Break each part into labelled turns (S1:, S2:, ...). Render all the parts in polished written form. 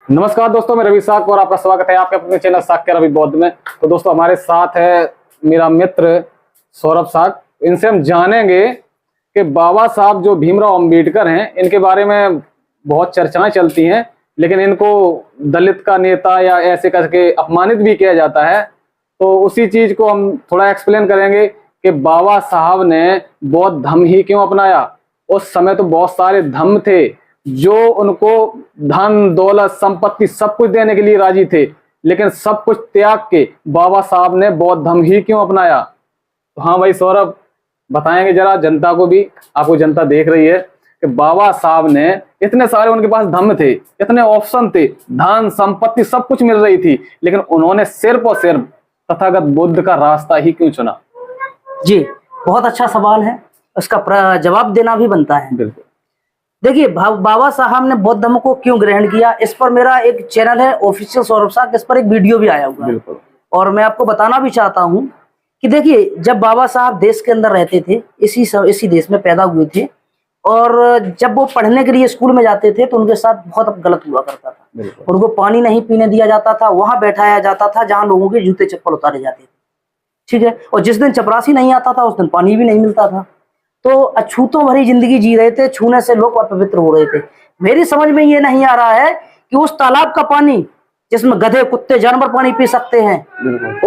S1: नमस्कार दोस्तों, मैं रवि साक और आपका स्वागत है आपके अपने चैनल साक के रवि बौद्ध में। तो दोस्तों, हमारे साथ है मेरा मित्र सौरभ साक। इनसे हम जानेंगे कि बाबा साहब जो भीमराव अंबेडकर हैं, इनके बारे में बहुत चर्चाएं चलती हैं, लेकिन इनको दलित का नेता या ऐसे करके अपमानित भी किया जाता है। तो उसी चीज को हम थोड़ा एक्सप्लेन करेंगे कि बाबा साहब ने बौद्ध धर्म ही क्यों अपनाया। उस समय तो बहुत सारे धर्म थे जो उनको धन दौलत संपत्ति सब कुछ देने के लिए राजी थे, लेकिन सब कुछ त्याग के बाबा साहब ने बौद्ध धर्म ही क्यों अपनाया। तो हाँ भाई सौरभ, बताएंगे जरा जनता को भी। आपको जनता देख रही है कि बाबा साहब ने इतने सारे उनके पास धर्म थे, इतने ऑप्शन थे, धन संपत्ति सब कुछ मिल रही थी, लेकिन उन्होंने सिर्फ और सिर्फ तथागत बुद्ध का रास्ता ही क्यों चुना।
S2: जी, बहुत अच्छा सवाल है, उसका जवाब देना भी बनता है।
S1: बिल्कुल।
S2: देखिए, बाबा साहब ने बौद्ध धर्म को क्यों ग्रहण किया, इस पर मेरा एक चैनल है ऑफिशियल सौरभ साक, इस पर एक वीडियो भी आया हुआ है।
S1: बिल्कुल।
S2: और मैं आपको बताना भी चाहता हूं कि देखिए, जब बाबा साहब देश के अंदर रहते थे, इसी देश में पैदा हुए थे, और जब वो पढ़ने के लिए स्कूल में जाते थे तो उनके साथ बहुत गलत हुआ करता था। उनको पानी नहीं पीने दिया जाता था, वहां बैठाया जाता था जहां लोगों के जूते चप्पल उतारे जाते थे। ठीक है, और जिस दिन चपरासी नहीं आता था उस दिन पानी भी नहीं मिलता था। तो अछूतों भरी जिंदगी जी रहे थे, छूने से लोग अपवित्र हो रहे थे। मेरी समझ में ये नहीं आ रहा है कि उस तालाब का पानी जिसमें गधे कुत्ते जानवर पानी पी सकते हैं,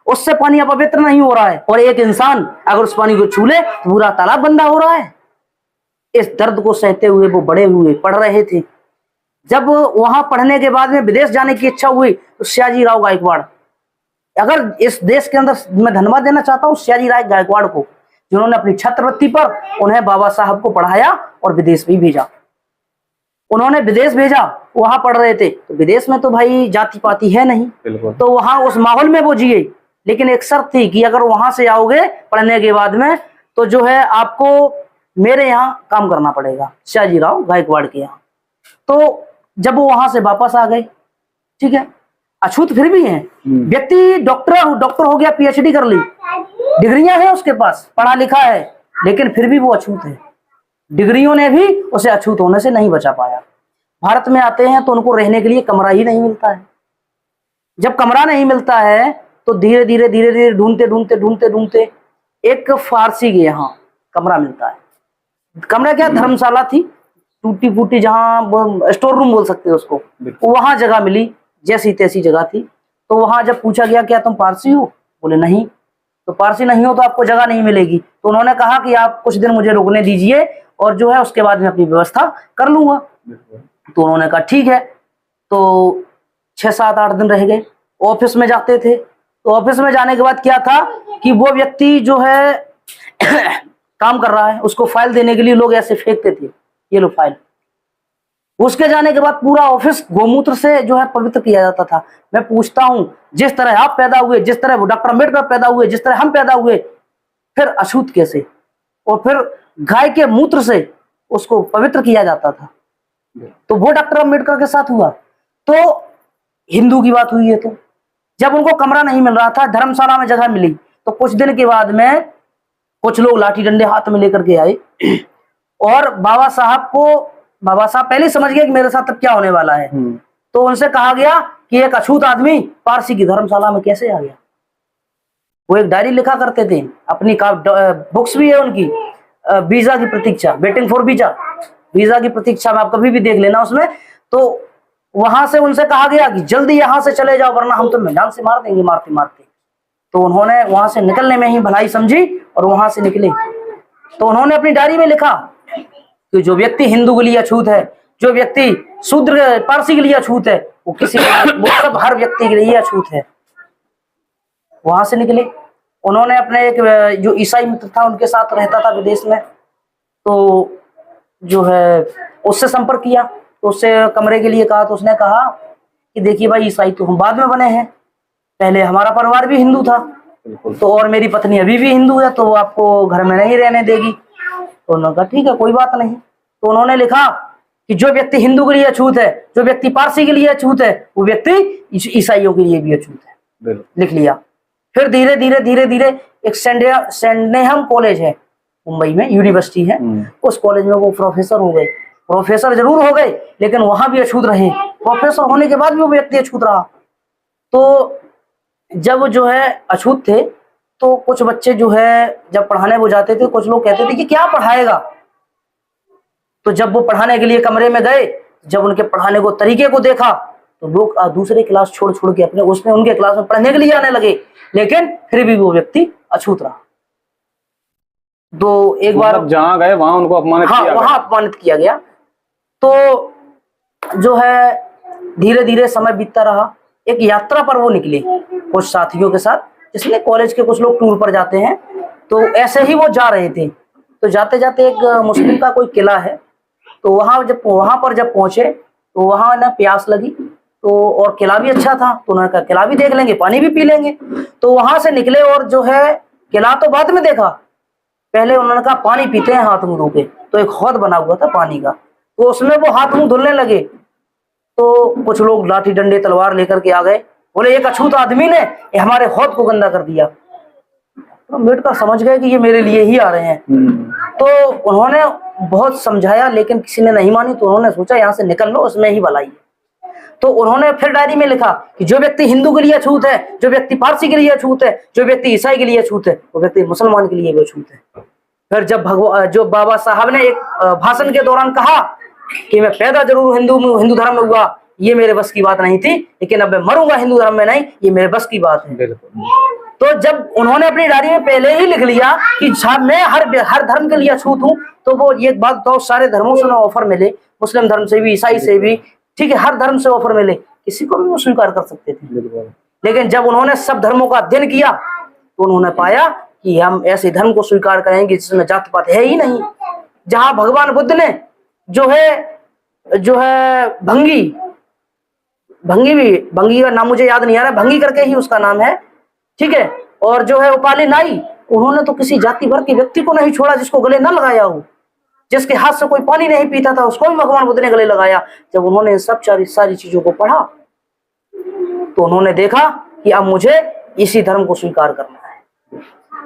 S2: उससे पानी अपवित्र नहीं हो रहा है, और एक इंसान अगर उस पानी को छू ले तो पूरा तालाब गंदा हो रहा है। इस दर्द को सहते हुए वो बड़े हुए, पढ़ रहे थे। जब वहां पढ़ने के बाद में विदेश जाने की इच्छा हुई तो सयाजी राव गायकवाड़, अगर इस देश के अंदर मैं धन्यवाद देना चाहता हूँ सयाजी राव गायकवाड़ को, जिन्होंने अपनी छात्रवृत्ति पर उन्हें बाबा साहब को पढ़ाया और विदेश भी भेजा। उन्होंने विदेश भेजा, वहां पढ़ रहे थे, तो विदेश में तो भाई जाति पाति है नहीं, तो वहां उस माहौल में वो जिए। लेकिन एक शर्त थी कि अगर वहां से आओगे पढ़ने के बाद में तो जो है आपको मेरे यहाँ काम करना पड़ेगा, सयाजी राव गायकवाड़ के यहाँ। तो जब वो वहां से वापस आ गए, ठीक है, अछूत फिर भी हैं। व्यक्ति डॉक्टर हो गया, पीएचडी कर ली, डिग्रियां हैं उसके पास, पढ़ा लिखा है, लेकिन फिर भी वो अछूत है। डिग्रियों ने भी उसे अछूत होने से नहीं बचा पाया। भारत में आते हैं तो उनको रहने के लिए कमरा ही नहीं मिलता है। जब कमरा नहीं मिलता है तो धीरे धीरे ढूंढते एक फारसी के यहाँ कमरा मिलता है। कमरा क्या, धर्मशाला थी, टूटी फूटी, जहाँ स्टोर रूम बोल सकते हो उसको, वहां जगह मिली, जैसी तैसी जगह थी। तो वहां जब पूछा गया क्या तुम पारसी हो, बोले नहीं। तो पारसी नहीं हो तो आपको जगह नहीं मिलेगी। तो उन्होंने कहा कि आप कुछ दिन मुझे रुकने दीजिए और जो है उसके बाद में अपनी व्यवस्था कर लूंगा। तो उन्होंने कहा ठीक है। तो 6-7-8 दिन रह गए, ऑफिस में जाते थे। तो ऑफिस में जाने के बाद क्या था कि वो व्यक्ति जो है काम कर रहा है, उसको फाइल देने के लिए लोग ऐसे फेंकते थे, ये लो फाइल। उसके जाने के बाद पूरा ऑफिस गोमूत्र से जो है पवित्र किया जाता था। मैं पूछता हूं, जिस तरह आप पैदा हुए, जिस तरह डॉक्टर अम्बेडकर पैदा हुए, जिस तरह हम पैदा हुए, फिर अछूत कैसे? और फिर गाय के मूत्र से उसको पवित्र किया जाता था। तो वो डॉक्टर अम्बेडकर के साथ हुआ। तो हिंदू की बात हुई है। तो जब उनको कमरा नहीं मिल रहा था, धर्मशाला में जगह मिली, तो कुछ दिन के बाद में कुछ लोग लाठी डंडे हाथ में लेकर के आए और बाबा साहब पहले समझ गए कि मेरे साथ अब क्या होने वाला है। तो उनसे कहा गया कि एक अछूत आदमी पारसी की धर्मशाला में कैसे आ गया। वो एक डायरी लिखा करते थे अपनी, बुक्स भी है उनकी, वीजा की प्रतीक्षा, वेटिंग फॉर वीजा की प्रतीक्षा में आप कभी भी देख लेना उसमें। तो वहां से उनसे कहा गया कि जल्दी यहां से चले जाओ वरना हम तुम्हें जान से मार देंगे, मारते मारते। तो उन्होंने वहां से निकलने में ही भलाई समझी और वहां से निकले। तो उन्होंने अपनी डायरी में लिखा कि जो व्यक्ति हिंदू के लिए अछूत है, जो व्यक्ति शूद्र पारसी के लिए अछूत है, वो सब हर व्यक्ति के लिए अछूत है। वहां से निकले। उन्होंने अपने एक जो ईसाई मित्र था उनके साथ रहता था विदेश में, तो जो है उससे संपर्क किया। तो उससे कमरे के लिए कहा। तो उसने कहा कि देखिए भाई, ईसाई तो हम बाद में बने हैं, पहले हमारा परिवार भी हिंदू था, तो और मेरी पत्नी अभी भी हिंदू है, तो वो आपको घर में नहीं रहने देगी। तो उन्होंने कहा ठीक है, कोई बात नहीं। तो उन्होंने लिखा कि जो व्यक्ति हिंदू के लिए अछूत है, जो व्यक्ति पारसी के लिए अछूत है, वो व्यक्ति ईसाइयों के लिए भी अछूत है। लिख लिया। फिर धीरे धीरे एक सैंडेहम कॉलेज है मुंबई में, यूनिवर्सिटी है, उस कॉलेज में वो प्रोफेसर हो गए। प्रोफेसर जरूर हो गए लेकिन वहां भी अछूत रहे, प्रोफेसर होने के बाद भी वो व्यक्ति अछूत रहा। तो जब जो है अछूत थे तो कुछ बच्चे जो है जब पढ़ाने वो जाते थे, कुछ लोग कहते थे कि क्या पढ़ाएगा। तो जब वो पढ़ाने के लिए कमरे में गए, जब उनके पढ़ाने को तरीके को देखा तो लोग दूसरे क्लास छोड़ छोड़ के अपने उसमें उनके क्लास में पढ़ने के लिए आने लगे, लेकिन फिर भी वो व्यक्ति अछूत रहा। तो एक बार
S1: जहां गए वहां उनको अपमानित
S2: हाँ
S1: किया
S2: वहां अपमानित किया गया। तो जो है धीरे धीरे समय बीतता रहा। एक यात्रा पर वो निकले कुछ साथियों के साथ, जिसमें कॉलेज के कुछ लोग टूर पर जाते हैं, तो ऐसे ही वो जा रहे थे। तो जाते जाते एक मुस्लिम का कोई किला है, तो वहां पर जब पहुंचे तो वहां ना प्यास लगी, तो और किला भी अच्छा था, तो उन्होंने कहा किला भी देख लेंगे, पानी भी पी लेंगे। तो वहां से निकले और जो है किला तो बाद में देखा, पहले उन्होंने कहा पानी पीते हैं हाथ मुंह धो के। तो एक हौद बना हुआ था पानी का, तो उसमें वो हाथ मुंह धुलने लगे। तो कुछ लोग लाठी डंडे तलवार लेकर के आ गए, बोले एक अछूत आदमी ने हमारे हौद को गंदा कर दिया। तो अम्बेडकर समझ गए कि ये मेरे लिए ही आ रहे हैं। तो उन्होंने बहुत समझाया लेकिन किसी ने नहीं मानी, तो उन्होंने सोचा यहाँ से निकल लो, उसमें ही भलाई है। तो उन्होंने फिर डायरी में लिखा कि जो व्यक्ति हिंदू के लिए अछूत है, जो व्यक्ति पारसी के लिए अछूत है, जो व्यक्ति ईसाई के लिए अछूत है, वो व्यक्ति मुसलमान के लिए भी अछूत है। फिर जब जो बाबा साहब ने एक भाषण के दौरान कहा कि मैं पैदा जरूर हिंदू धर्म में हुआ, ये मेरे बस की बात नहीं थी, लेकिन अब मैं मरूंगा हिंदू धर्म में नहीं, ये मेरे बस की बात है। तो जब उन्होंने अपनी डायरी में पहले ही लिख लिया कि मैं हर धर्म के लिए अछूत हूँ, तो वो ये बात तो सारे धर्मों से ऑफर मिले, मुस्लिम धर्म से भी, ईसाई से भी, ठीक है, हर धर्म से ऑफर मिले, किसी को भी वो स्वीकार कर सकते थे। लेकिन जब उन्होंने सब धर्मों का अध्ययन किया तो उन्होंने पाया कि हम ऐसे धर्म को स्वीकार करेंगे जिसमें जात पात है ही नहीं। जहां भगवान बुद्ध ने जो है भंगी का नाम मुझे याद नहीं आ रहा, भंगी करके ही उसका नाम है, ठीक है, और जो है उपाली नाई, उन्होंने तो किसी जाति वर्ग के व्यक्ति को नहीं छोड़ा जिसको गले न लगाया हो। जिसके हाथ से कोई पानी नहीं पीता था उसको भी भगवान बुद्ध ने गले लगाया। जब उन्होंने सब सारी चीजों को पढ़ा तो उन्होंने देखा कि अब मुझे इसी धर्म को स्वीकार करना है,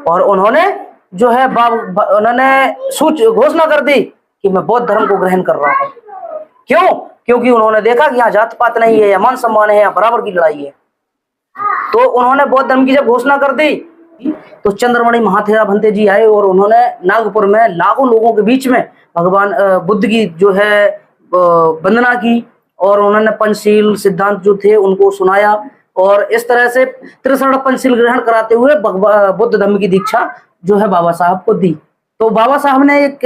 S2: और उन्होंने जो है उन्होंने घोषणा कर दी कि मैं बौद्ध धर्म को ग्रहण कर रहा हूं। क्यों? क्योंकि उन्होंने देखा कि यहाँ जात पात नहीं है, या मान सम्मान है, या बराबर की लड़ाई है। तो उन्होंने बौद्ध धर्म की जब घोषणा कर दी तो चंद्रमणि महाथेरा भंते जी आए और उन्होंने नागपुर में लाखों लोगों के बीच में भगवान बुद्ध की जो है वंदना की, और उन्होंने पंचशील सिद्धांत जो थे उनको सुनाया, और इस तरह से 63 पंचशील ग्रहण कराते हुए बुद्ध धर्म की दीक्षा जो है बाबा साहब को दी। तो बाबा साहब ने एक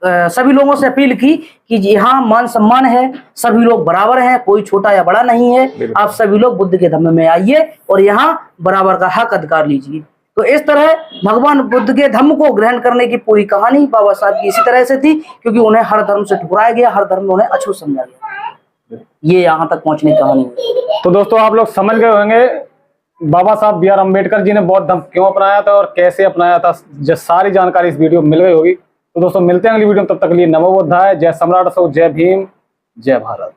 S2: सभी लोगों से अपील की कि यहाँ मान सम्मान है, सभी लोग बराबर हैं, कोई छोटा या बड़ा नहीं है, आप सभी लोग बुद्ध के धर्म में आइए और यहाँ बराबर का हक अधिकार लीजिए। तो इस तरह भगवान बुद्ध के धर्म को ग्रहण करने की पूरी कहानी बाबा साहब की इसी तरह से थी, क्योंकि उन्हें हर धर्म से ठुकराया गया, हर धर्म में उन्हें अछूत समझा गया। ये यहाँ तक पहुंचने की कहानी है।
S1: तो दोस्तों आप लोग समझ गए होंगे बाबा साहब बी आर अम्बेडकर जी ने बौद्ध धर्म क्यों अपनाया था और कैसे अपनाया था। सारी जानकारी इस वीडियो में मिल गई होगी। तो दोस्तों मिलते हैं अगली वीडियो में, तब तक के लिए नमो बुद्धाय, जय सम्राट अशोक, जय भीम, जय भारत।